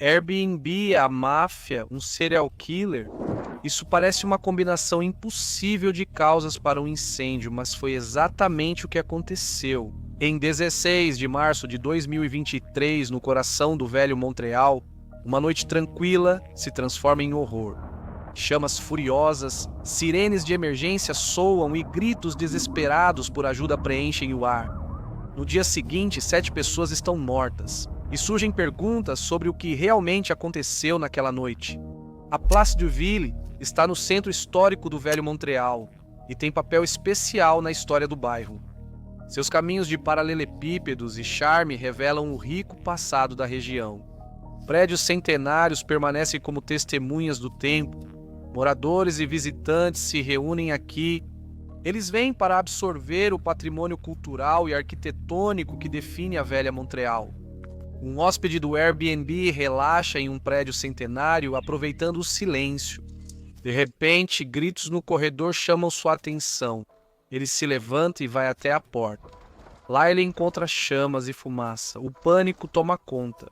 Airbnb, a máfia, um serial killer. Isso parece uma combinação impossível de causas para um incêndio, mas foi exatamente o que aconteceu. Em 16 de março de 2023, no coração do velho Montreal, uma noite tranquila se transforma em horror. Chamas furiosas, sirenes de emergência soam e gritos desesperados por ajuda preenchem o ar. No dia seguinte, 7 pessoas estão mortas, e surgem perguntas sobre o que realmente aconteceu naquela noite. A Place de Ville está no centro histórico do velho Montreal e tem papel especial na história do bairro. Seus caminhos de paralelepípedos e charme revelam o rico passado da região. Prédios centenários permanecem como testemunhas do tempo. Moradores e visitantes se reúnem aqui. Eles vêm para absorver o patrimônio cultural e arquitetônico que define a velha Montreal. Um hóspede do Airbnb relaxa em um prédio centenário, aproveitando o silêncio. De repente, gritos no corredor chamam sua atenção. Ele se levanta e vai até a porta. Lá ele encontra chamas e fumaça. O pânico toma conta.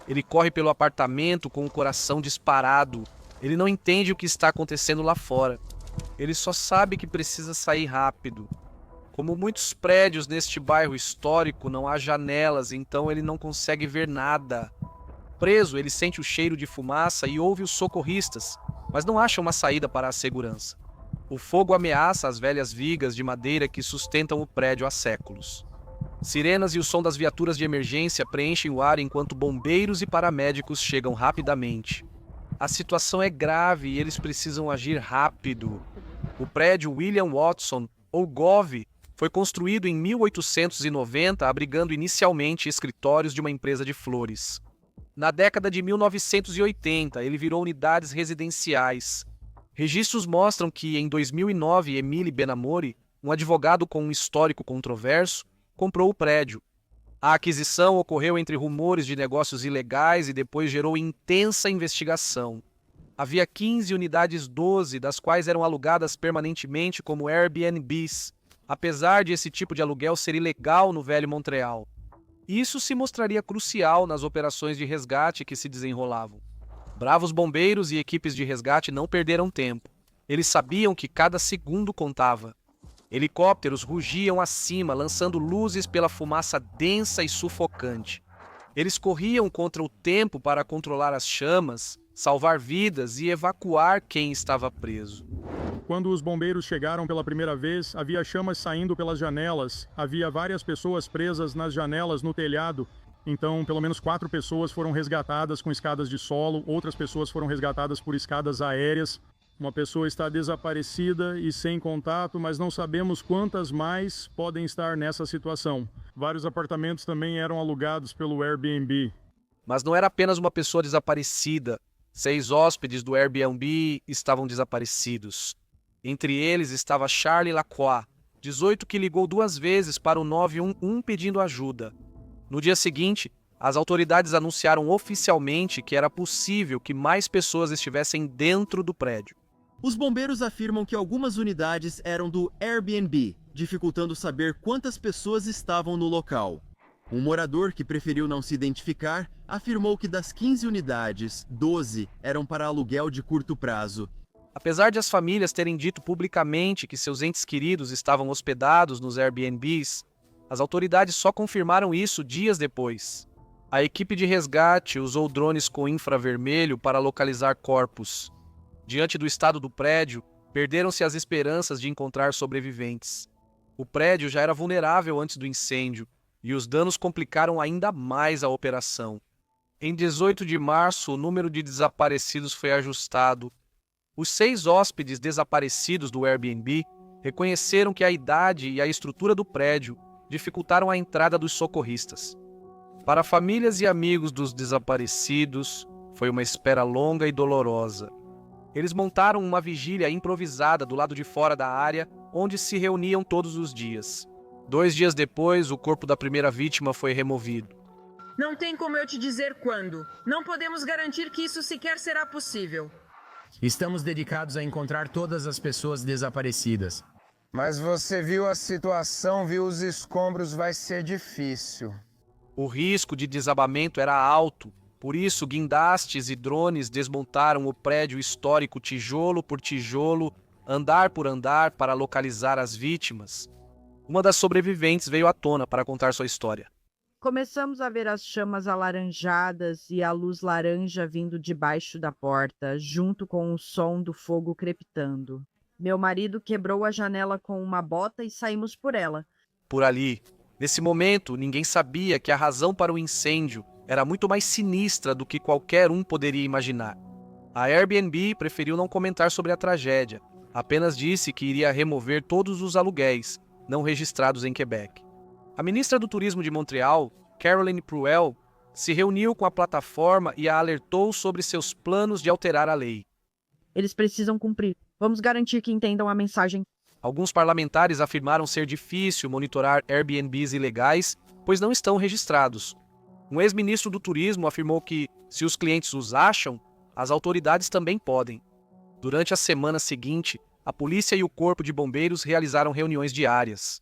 Ele corre pelo apartamento com o coração disparado. Ele não entende o que está acontecendo lá fora. Ele só sabe que precisa sair rápido. Como muitos prédios neste bairro histórico, não há janelas, então ele não consegue ver nada. Preso, ele sente o cheiro de fumaça e ouve os socorristas, mas não acha uma saída para a segurança. O fogo ameaça as velhas vigas de madeira que sustentam o prédio há séculos. Sirenas e o som das viaturas de emergência preenchem o ar enquanto bombeiros e paramédicos chegam rapidamente. A situação é grave e eles precisam agir rápido. O prédio William Watson, ou GOV, foi construído em 1890, abrigando inicialmente escritórios de uma empresa de flores. Na década de 1980, ele virou unidades residenciais. Registros mostram que, em 2009, Emile Benamori, um advogado com um histórico controverso, comprou o prédio. A aquisição ocorreu entre rumores de negócios ilegais e depois gerou intensa investigação. Havia 15 unidades 12, das quais eram alugadas permanentemente como Airbnbs, apesar de esse tipo de aluguel ser ilegal no velho Montreal. Isso se mostraria crucial nas operações de resgate que se desenrolavam. Bravos bombeiros e equipes de resgate não perderam tempo. Eles sabiam que cada segundo contava. Helicópteros rugiam acima, lançando luzes pela fumaça densa e sufocante. Eles corriam contra o tempo para controlar as chamas, salvar vidas e evacuar quem estava preso. Quando os bombeiros chegaram pela primeira vez, havia chamas saindo pelas janelas, havia várias pessoas presas nas janelas no telhado. Então, pelo menos 4 pessoas foram resgatadas com escadas de solo, outras pessoas foram resgatadas por escadas aéreas. Uma pessoa está desaparecida e sem contato, mas não sabemos quantas mais podem estar nessa situação. Vários apartamentos também eram alugados pelo Airbnb. Mas não era apenas uma pessoa desaparecida. 6 hóspedes do Airbnb estavam desaparecidos. Entre eles estava Charlie Lacroix, 18, que ligou 2 vezes para o 911 pedindo ajuda. No dia seguinte, as autoridades anunciaram oficialmente que era possível que mais pessoas estivessem dentro do prédio. Os bombeiros afirmam que algumas unidades eram do Airbnb, dificultando saber quantas pessoas estavam no local. Um morador que preferiu não se identificar afirmou que das 15 unidades, 12 eram para aluguel de curto prazo. Apesar de as famílias terem dito publicamente que seus entes queridos estavam hospedados nos Airbnbs, as autoridades só confirmaram isso dias depois. A equipe de resgate usou drones com infravermelho para localizar corpos. Diante do estado do prédio, perderam-se as esperanças de encontrar sobreviventes. O prédio já era vulnerável antes do incêndio, e os danos complicaram ainda mais a operação. Em 18 de março, o número de desaparecidos foi ajustado. Os 6 hóspedes desaparecidos do Airbnb reconheceram que a idade e a estrutura do prédio dificultaram a entrada dos socorristas. Para famílias e amigos dos desaparecidos, foi uma espera longa e dolorosa. Eles montaram uma vigília improvisada do lado de fora da área, onde se reuniam todos os dias. 2 dias depois, o corpo da primeira vítima foi removido. Não tem como eu te dizer quando. Não podemos garantir que isso sequer será possível. Estamos dedicados a encontrar todas as pessoas desaparecidas. Mas você viu a situação, viu os escombros, vai ser difícil. O risco de desabamento era alto Por isso, guindastes e drones desmontaram o prédio histórico tijolo por tijolo, andar por andar, para localizar as vítimas. Uma das sobreviventes veio à tona para contar sua história. Começamos a ver as chamas alaranjadas e a luz laranja vindo debaixo da porta, junto com o som do fogo crepitando. Meu marido quebrou a janela com uma bota e saímos por ela. Por ali, nesse momento, ninguém sabia que a razão para o incêndio era muito mais sinistra do que qualquer um poderia imaginar. A Airbnb preferiu não comentar sobre a tragédia, apenas disse que iria remover todos os aluguéis não registrados em Quebec. A ministra do Turismo de Montreal, Caroline Pruel, se reuniu com a plataforma e a alertou sobre seus planos de alterar a lei. Eles precisam cumprir. Vamos garantir que entendam a mensagem. Alguns parlamentares afirmaram ser difícil monitorar Airbnbs ilegais, pois não estão registrados. Um ex-ministro do Turismo afirmou que, se os clientes os acham, as autoridades também podem. Durante a semana seguinte, a polícia e o corpo de bombeiros realizaram reuniões diárias.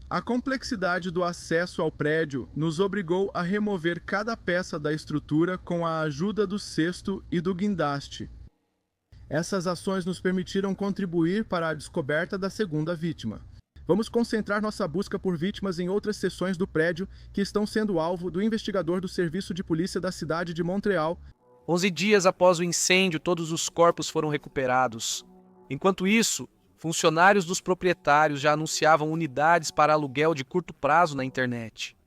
A complexidade do acesso ao prédio nos obrigou a remover cada peça da estrutura com a ajuda do cesto e do guindaste. Essas ações nos permitiram contribuir para a descoberta da segunda vítima. Vamos concentrar nossa busca por vítimas em outras seções do prédio que estão sendo alvo do investigador do Serviço de Polícia da cidade de Montreal. 11 dias após o incêndio, todos os corpos foram recuperados. Enquanto isso, funcionários dos proprietários já anunciavam unidades para aluguel de curto prazo na internet.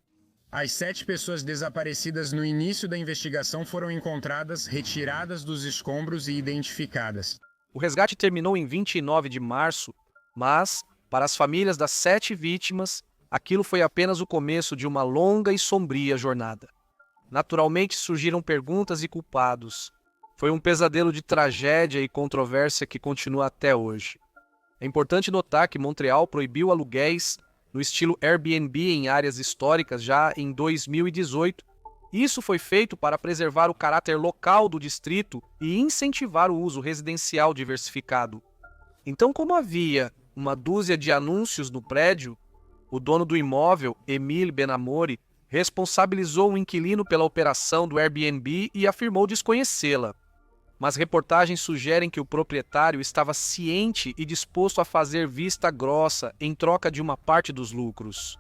As 7 pessoas desaparecidas no início da investigação foram encontradas, retiradas dos escombros e identificadas. O resgate terminou em 29 de março, mas, para as famílias das 7 vítimas, aquilo foi apenas o começo de uma longa e sombria jornada. Naturalmente surgiram perguntas e culpados. Foi um pesadelo de tragédia e controvérsia que continua até hoje. É importante notar que Montreal proibiu aluguéis no estilo Airbnb em áreas históricas já em 2018. Isso foi feito para preservar o caráter local do distrito e incentivar o uso residencial diversificado. Então, como havia uma dúzia de anúncios no prédio, o dono do imóvel, Émile Benamori, responsabilizou o inquilino pela operação do Airbnb e afirmou desconhecê-la. Mas reportagens sugerem que o proprietário estava ciente e disposto a fazer vista grossa em troca de uma parte dos lucros.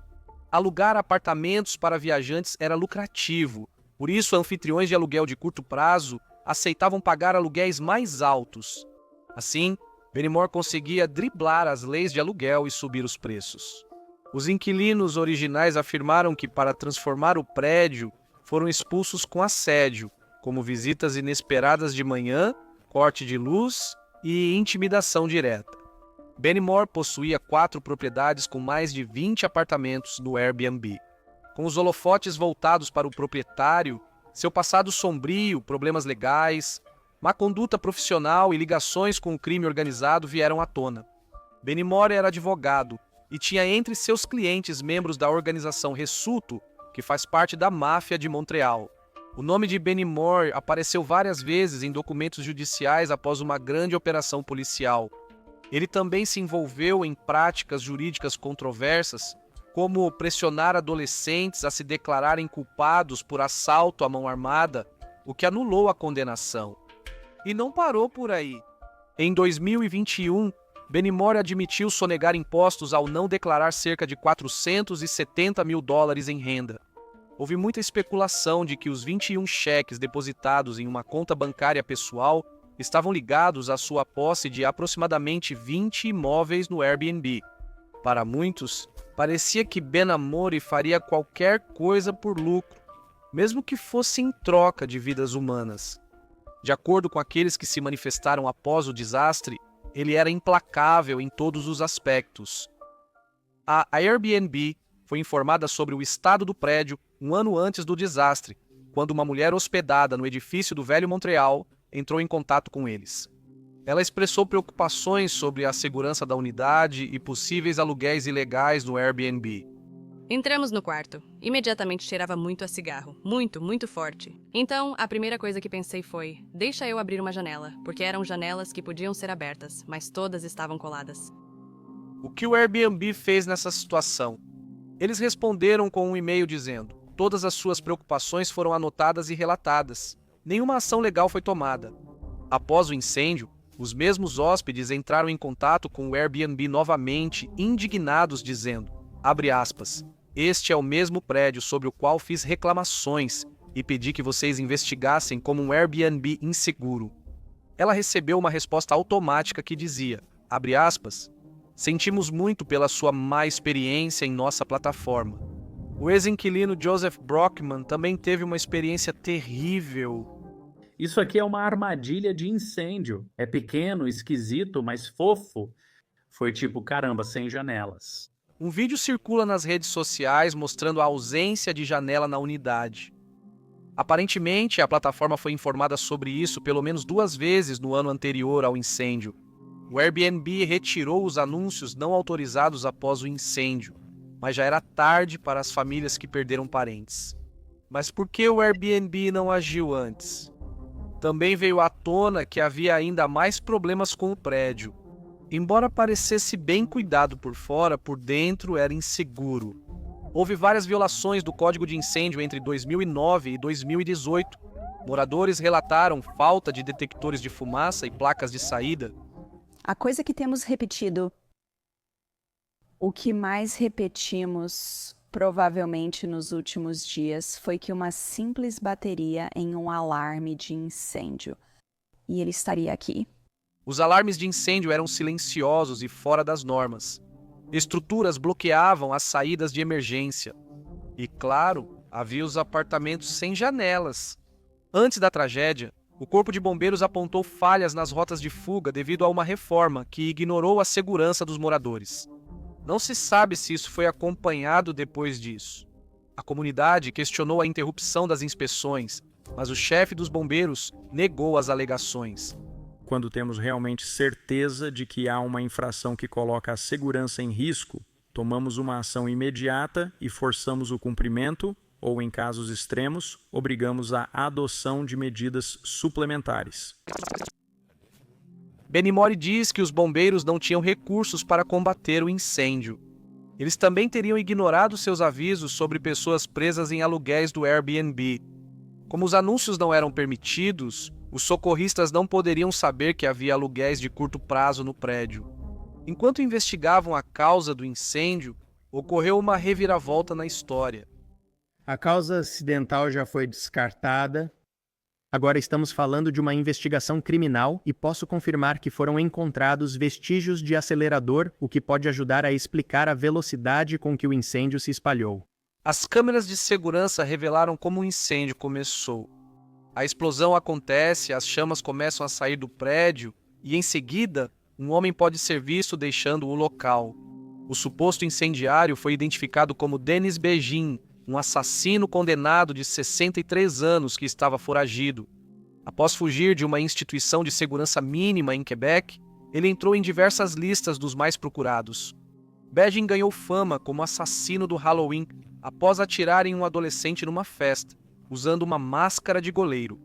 Alugar apartamentos para viajantes era lucrativo, por isso anfitriões de aluguel de curto prazo aceitavam pagar aluguéis mais altos. Assim, Benimor conseguia driblar as leis de aluguel e subir os preços. Os inquilinos originais afirmaram que, para transformar o prédio, foram expulsos com assédio, como visitas inesperadas de manhã, corte de luz e intimidação direta. Benimor possuía 4 propriedades com mais de 20 apartamentos no Airbnb. Com os holofotes voltados para o proprietário, seu passado sombrio, problemas legais, má conduta profissional e ligações com o crime organizado vieram à tona. Benimor era advogado e tinha entre seus clientes membros da organização Ressuto, que faz parte da máfia de Montreal. O nome de Benimor apareceu várias vezes em documentos judiciais após uma grande operação policial. Ele também se envolveu em práticas jurídicas controversas, como pressionar adolescentes a se declararem culpados por assalto à mão armada, o que anulou a condenação. E não parou por aí. Em 2021, Benimor admitiu sonegar impostos ao não declarar cerca de $470 mil em renda. Houve muita especulação de que os 21 cheques depositados em uma conta bancária pessoal estavam ligados à sua posse de aproximadamente 20 imóveis no Airbnb. Para muitos, parecia que Benamori faria qualquer coisa por lucro, mesmo que fosse em troca de vidas humanas. De acordo com aqueles que se manifestaram após o desastre, ele era implacável em todos os aspectos. A Airbnb foi informada sobre o estado do prédio um ano antes do desastre, quando uma mulher hospedada no edifício do Velho Montreal entrou em contato com eles. Ela expressou preocupações sobre a segurança da unidade e possíveis aluguéis ilegais no Airbnb. Entramos no quarto. Imediatamente cheirava muito a cigarro. Muito, muito forte. Então, a primeira coisa que pensei foi, deixa eu abrir uma janela, porque eram janelas que podiam ser abertas, mas todas estavam coladas. O que o Airbnb fez nessa situação? Eles responderam com um e-mail dizendo: todas as suas preocupações foram anotadas e relatadas. Nenhuma ação legal foi tomada. Após o incêndio, os mesmos hóspedes entraram em contato com o Airbnb novamente, indignados, dizendo, abre aspas, este é o mesmo prédio sobre o qual fiz reclamações e pedi que vocês investigassem como um Airbnb inseguro. Ela recebeu uma resposta automática que dizia, abre aspas, sentimos muito pela sua má experiência em nossa plataforma. O ex-inquilino Joseph Brockman também teve uma experiência terrível. Isso aqui é uma armadilha de incêndio. É pequeno, esquisito, mas fofo. Foi tipo, caramba, sem janelas. Um vídeo circula nas redes sociais mostrando a ausência de janela na unidade. Aparentemente, a plataforma foi informada sobre isso pelo menos 2 vezes no ano anterior ao incêndio. O Airbnb retirou os anúncios não autorizados após o incêndio, mas já era tarde para as famílias que perderam parentes. Mas por que o Airbnb não agiu antes? Também veio à tona que havia ainda mais problemas com o prédio. Embora parecesse bem cuidado por fora, por dentro era inseguro. Houve várias violações do Código de Incêndio entre 2009 e 2018. Moradores relataram falta de detectores de fumaça e placas de saída. A coisa que temos repetido, o que mais repetimos provavelmente nos últimos dias foi que uma simples bateria em um alarme de incêndio. E ele estaria aqui. Os alarmes de incêndio eram silenciosos e fora das normas. Estruturas bloqueavam as saídas de emergência. E, claro, havia os apartamentos sem janelas. Antes da tragédia, o Corpo de Bombeiros apontou falhas nas rotas de fuga devido a uma reforma que ignorou a segurança dos moradores. Não se sabe se isso foi acompanhado depois disso. A comunidade questionou a interrupção das inspeções, mas o chefe dos bombeiros negou as alegações. Quando temos realmente certeza de que há uma infração que coloca a segurança em risco, tomamos uma ação imediata e forçamos o cumprimento, ou, em casos extremos, obrigamos a adoção de medidas suplementares. Benimori diz que os bombeiros não tinham recursos para combater o incêndio. Eles também teriam ignorado seus avisos sobre pessoas presas em aluguéis do Airbnb. Como os anúncios não eram permitidos, os socorristas não poderiam saber que havia aluguéis de curto prazo no prédio. Enquanto investigavam a causa do incêndio, ocorreu uma reviravolta na história. A causa acidental já foi descartada. Agora estamos falando de uma investigação criminal e posso confirmar que foram encontrados vestígios de acelerador, o que pode ajudar a explicar a velocidade com que o incêndio se espalhou. As câmeras de segurança revelaram como o incêndio começou. A explosão acontece, as chamas começam a sair do prédio e, em seguida, um homem pode ser visto deixando o local. O suposto incendiário foi identificado como Denis Begin, um assassino condenado de 63 anos que estava foragido. Após fugir de uma instituição de segurança mínima em Quebec, ele entrou em diversas listas dos mais procurados. Begin ganhou fama como assassino do Halloween após atirar em um adolescente numa festa, usando uma máscara de goleiro.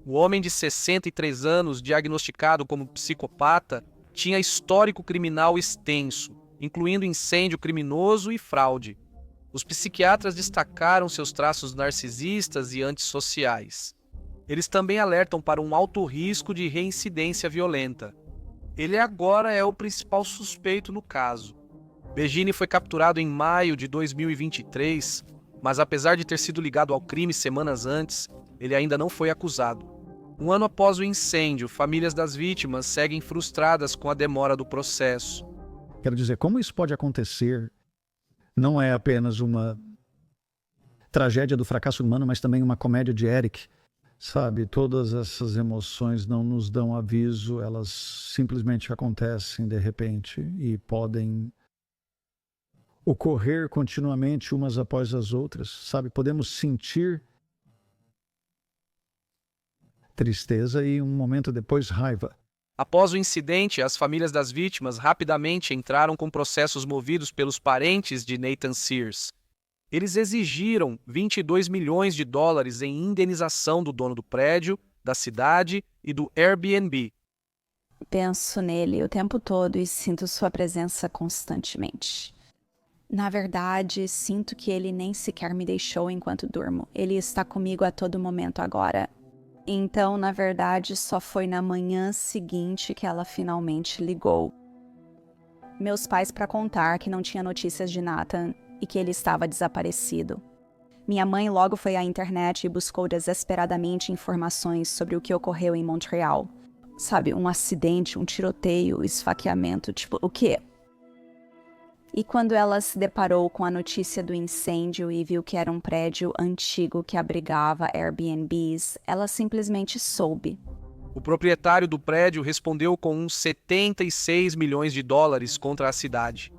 O homem de 63 anos, diagnosticado como psicopata, tinha histórico criminal extenso, incluindo incêndio criminoso e fraude. Os psiquiatras destacaram seus traços narcisistas e antissociais. Eles também alertam para um alto risco de reincidência violenta. Ele agora é o principal suspeito no caso. Begin foi capturado em maio de 2023, mas apesar de ter sido ligado ao crime semanas antes, ele ainda não foi acusado. Um ano após o incêndio, famílias das vítimas seguem frustradas com a demora do processo. Quero dizer, como isso pode acontecer? Não é apenas uma tragédia do fracasso humano, mas também uma comédia de Eric. Sabe, todas essas emoções não nos dão aviso, elas simplesmente acontecem de repente e podem ocorrer continuamente umas após as outras. Sabe, podemos sentir tristeza e um momento depois raiva. Após o incidente, as famílias das vítimas rapidamente entraram com processos movidos pelos parentes de Nathan Sears. Eles exigiram 22 milhões de dólares em indenização do dono do prédio, da cidade e do Airbnb. Penso nele o tempo todo e sinto sua presença constantemente. Na verdade, sinto que ele nem sequer me deixou enquanto durmo. Ele está comigo a todo momento agora. Então, na verdade, só foi na manhã seguinte que ela finalmente ligou. Meus pais para contar que não tinha notícias de Nathan e que ele estava desaparecido. Minha mãe logo foi à internet e buscou desesperadamente informações sobre o que ocorreu em Montreal. Sabe, um acidente, um tiroteio, esfaqueamento, tipo, o quê? E quando ela se deparou com a notícia do incêndio e viu que era um prédio antigo que abrigava Airbnbs, ela simplesmente soube. O proprietário do prédio respondeu com uns 76 milhões de dólares contra a cidade.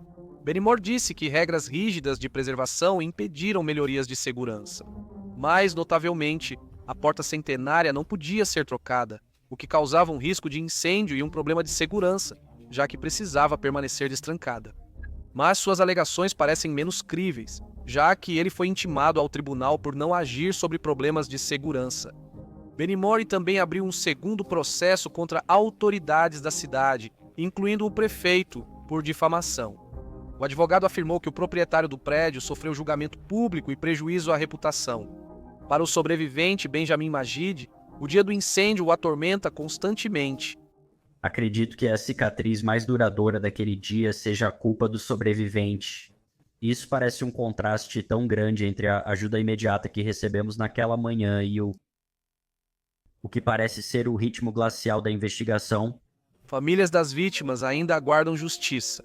Bennymore disse que regras rígidas de preservação impediram melhorias de segurança. Mais notavelmente, a porta centenária não podia ser trocada, o que causava um risco de incêndio e um problema de segurança, já que precisava permanecer destrancada. Mas suas alegações parecem menos críveis, já que ele foi intimado ao tribunal por não agir sobre problemas de segurança. Bennymore também abriu um segundo processo contra autoridades da cidade, incluindo o prefeito, por difamação. O advogado afirmou que o proprietário do prédio sofreu julgamento público e prejuízo à reputação. Para o sobrevivente Benjamin Magid, o dia do incêndio o atormenta constantemente. Acredito que a cicatriz mais duradoura daquele dia seja a culpa do sobrevivente. Isso parece um contraste tão grande entre a ajuda imediata que recebemos naquela manhã e o que parece ser o ritmo glacial da investigação. Famílias das vítimas ainda aguardam justiça.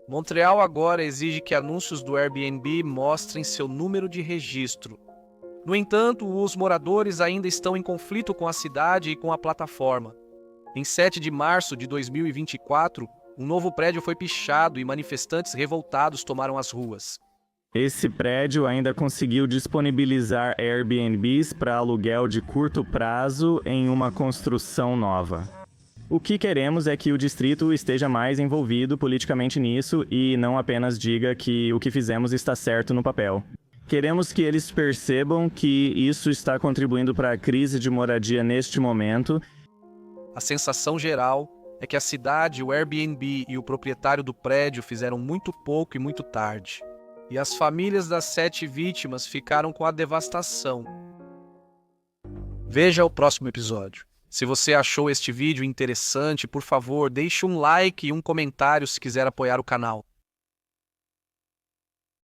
Montreal agora exige que anúncios do Airbnb mostrem seu número de registro. No entanto, os moradores ainda estão em conflito com a cidade e com a plataforma. Em 7 de março de 2024, um novo prédio foi pichado e manifestantes revoltados tomaram as ruas. Esse prédio ainda conseguiu disponibilizar Airbnbs para aluguel de curto prazo em uma construção nova. O que queremos é que o distrito esteja mais envolvido politicamente nisso e não apenas diga que o que fizemos está certo no papel. Queremos que eles percebam que isso está contribuindo para a crise de moradia neste momento. A sensação geral é que a cidade, o Airbnb e o proprietário do prédio fizeram muito pouco e muito tarde. E as famílias das 7 vítimas ficaram com a devastação. Veja o próximo episódio. Se você achou este vídeo interessante, por favor, deixe um like e um comentário se quiser apoiar o canal.